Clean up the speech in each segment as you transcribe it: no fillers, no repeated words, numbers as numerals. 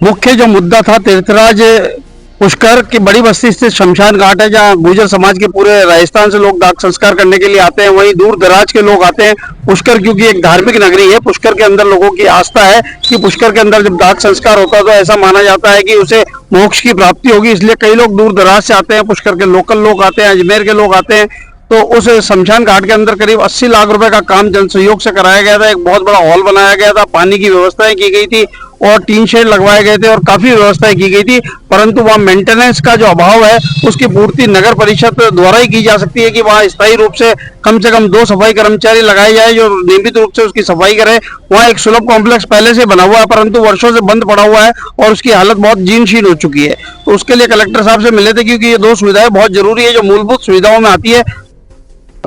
मुख्य जो मुद्दा था तीर्थराज पुष्कर की बड़ी बस्ती स्थित शमशान घाट है, जहां गुर्जर समाज के पूरे राजस्थान से लोग दाह संस्कार करने के लिए आते हैं। वहीं दूर दराज के लोग आते हैं। पुष्कर क्योंकि एक धार्मिक नगरी है, पुष्कर के अंदर लोगों की आस्था है कि पुष्कर के अंदर जब दाह संस्कार होता है तो ऐसा माना जाता है कि उसे मोक्ष की प्राप्ति होगी। इसलिए कई लोग दूर दराज से आते हैं। पुष्कर के लोकल लोग आते हैं, अजमेर के लोग आते हैं। तो उस शमशान घाट के अंदर करीब 80 लाख रुपए का काम जन सहयोग से कराया गया था। एक बहुत बड़ा हॉल बनाया गया था, पानी की व्यवस्थाएं की गई थी और टीन शेड लगवाए गए थे और काफी व्यवस्थाएं की गई थी। परंतु वहाँ मेंटेनेंस का जो अभाव है उसकी पूर्ति नगर परिषद द्वारा ही की जा सकती है कि वहाँ स्थायी रूप से कम 2 सफाई कर्मचारी लगाए जाए जो नियमित रूप से उसकी सफाई करे। वहाँ एक सुलभ कॉम्प्लेक्स पहले से बना हुआ है, परंतु वर्षों से बंद पड़ा हुआ है और उसकी हालत बहुत जीर्णशीर्ण हो चुकी है। तो उसके लिए कलेक्टर साहब से मिले थे, क्योंकि ये 2 सुविधाएं बहुत जरूरी है जो मूलभूत सुविधाओं में आती है।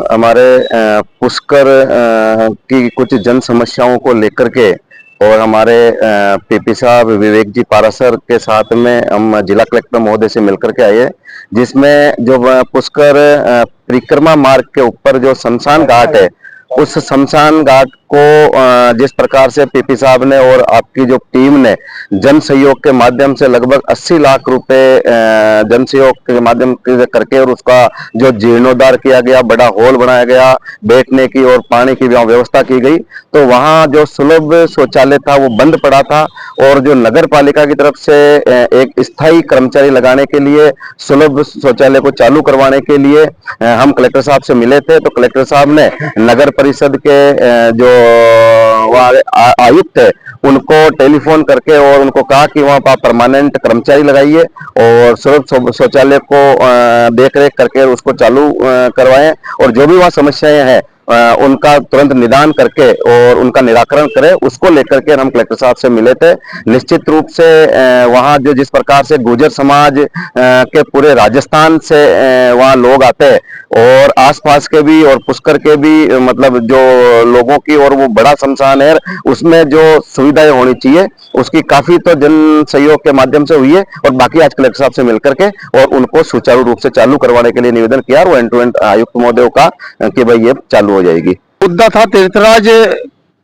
हमारे पुष्कर की कुछ जन समस्याओं को लेकर के और हमारे पीपी साहब विवेक जी पारासर के साथ में हम जिला कलेक्टर महोदय से मिलकर के आए, जिसमें जो पुष्कर परिक्रमा मार्ग के ऊपर जो शमशान घाट है, उस शमशान घाट को जिस प्रकार से पीपी साहब ने और आपकी जो टीम ने जन सहयोग के माध्यम से लगभग 80 लाख रुपए जन सहयोग के माध्यम करके और उसका जो जीर्णोद्धार किया गया, बड़ा हॉल बनाया गया, बैठने की और पानी की व्यवस्था की गई। तो वहाँ जो सुलभ शौचालय था वो बंद पड़ा था और जो नगर पालिका की तरफ से एक स्थायी कर्मचारी लगाने के लिए सुलभ शौचालय को चालू करवाने के लिए हम कलेक्टर साहब से मिले थे। तो कलेक्टर साहब ने नगर परिषद के जो आयुक्त है उनको टेलीफोन करके और उनको कहा कि वहां पर परमानेंट कर्मचारी लगाइए और सुलभ शौचालय को देख रेख करके उसको चालू करवाएं और जो भी वहां समस्याएं हैं उनका तुरंत निदान करके और उनका निराकरण करें, उसको लेकर के हम कलेक्टर साहब से मिले थे। निश्चित रूप से वहाँ जो जिस प्रकार से गुर्जर समाज के पूरे राजस्थान से वहाँ लोग आते हैं और आसपास के भी और पुष्कर के भी मतलब जो लोगों की, और वो बड़ा शमशान है, उसमें जो सुविधाएं होनी चाहिए उसकी काफी तो जन सहयोग के माध्यम से हुई है और बाकी आज कलेक्टर साहब से मिलकर के और उनको सुचारू रूप से चालू करवाने के लिए निवेदन किया और एंड टू एंड आयुक्त महोदय का कि भाई ये चालू हो जाएगी। मुद्दा था तीर्थराज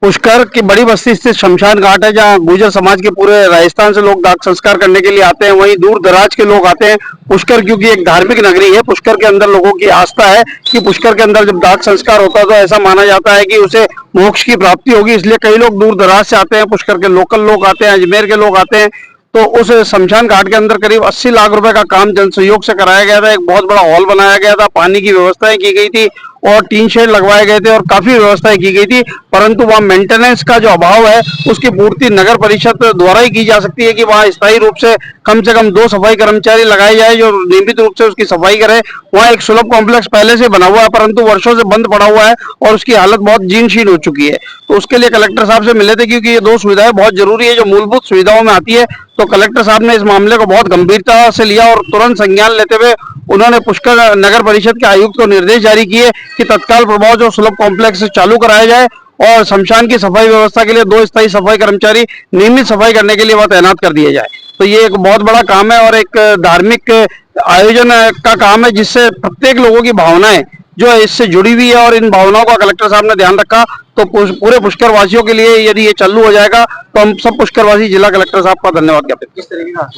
पुष्कर की बड़ी बस्ती स्थित शमशान घाट है, जहां गुर्जर समाज के पूरे राजस्थान से लोग दाह संस्कार करने के लिए आते हैं। वहीं दूर दराज के लोग आते हैं। पुष्कर क्योंकि एक धार्मिक नगरी है, पुष्कर के अंदर लोगों की आस्था है कि पुष्कर के अंदर जब दाह संस्कार होता है तो ऐसा माना जाता है कि उसे मोक्ष की प्राप्ति होगी। इसलिए कई लोग दूर दराज से आते हैं। पुष्कर के लोकल लोग आते हैं, अजमेर के लोग आते हैं। तो उस शमशान घाट के अंदर करीब 80 लाख रुपए का काम जन सहयोग से कराया गया था। एक बहुत बड़ा हॉल बनाया गया था, पानी की व्यवस्थाएं की गई थी और टीन शेड लगवाए गए थे और काफी व्यवस्थाएं की गई थी। परंतु वहाँ मेंटेनेंस का जो अभाव है उसकी पूर्ति नगर परिषद द्वारा ही की जा सकती है कि वहाँ स्थायी रूप से कम 2 सफाई कर्मचारी लगाए जाए जो नियमित रूप से उसकी सफाई करे। वहाँ एक सुलभ कॉम्प्लेक्स पहले से बना हुआ है, परंतु वर्षों से बंद पड़ा हुआ है और उसकी हालत बहुत जीर्णशीर्ण हो चुकी है। तो उसके लिए कलेक्टर साहब से मिले थे, क्योंकि ये 2 सुविधाएं बहुत जरूरी है जो मूलभूत सुविधाओं में आती है। तो कलेक्टर साहब ने इस मामले को बहुत गंभीरता से लिया और तुरंत संज्ञान लेते हुए उन्होंने पुष्कर नगर परिषद के आयुक्त को निर्देश जारी किए कि तत्काल प्रभाव जो सुलभ कॉम्प्लेक्स चालू कराया जाए और शमशान की सफाई व्यवस्था के लिए 2 स्थायी सफाई कर्मचारी नियमित सफाई करने के लिए वह तैनात कर दिए जाए। तो ये एक बहुत बड़ा काम है और एक धार्मिक आयोजन का काम है, जिससे प्रत्येक लोगों की भावनाएं जो है इससे जुड़ी हुई है और इन भावनाओं का कलेक्टर साहब ने ध्यान रखा। तो पूरे पुष्कर वासियों के लिए यदि ये चालू हो जाएगा तो हम सब पुष्करवासी जिला कलेक्टर साहब का धन्यवाद ज्ञापित। किस तरीके का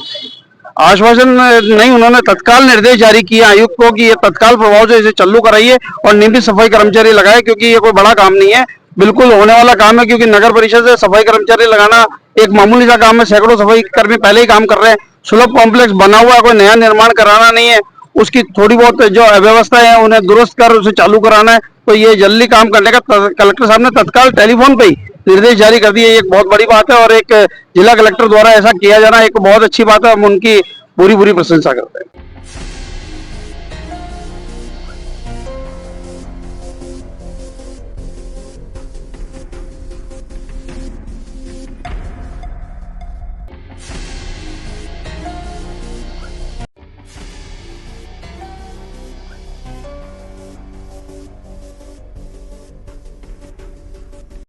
आश्वासन नहीं, उन्होंने तत्काल निर्देश जारी किया आयुक्त को कि ये तत्काल प्रभाव से इसे चालू कराइए और नियमित सफाई कर्मचारी लगाए, क्योंकि ये कोई बड़ा काम नहीं है, बिल्कुल होने वाला काम है। क्योंकि नगर परिषद से सफाई कर्मचारी लगाना एक मामूली सा काम है, सैकड़ों सफाई कर्मी पहले ही काम कर रहे हैं। सुलभ कॉम्प्लेक्स बना हुआ है, कोई नया निर्माण कराना नहीं है, उसकी थोड़ी बहुत जो अव्यवस्था है उन्हें दुरुस्त कर उसे चालू कराना है। तो ये जल्दी काम करने का कलेक्टर साहब ने तत्काल टेलीफोन पे ही निर्देश जारी कर दिए। एक बहुत बड़ी बात है और एक जिला कलेक्टर द्वारा ऐसा किया जाना एक बहुत अच्छी बात है। हम उनकी पूरी प्रशंसा करते हैं।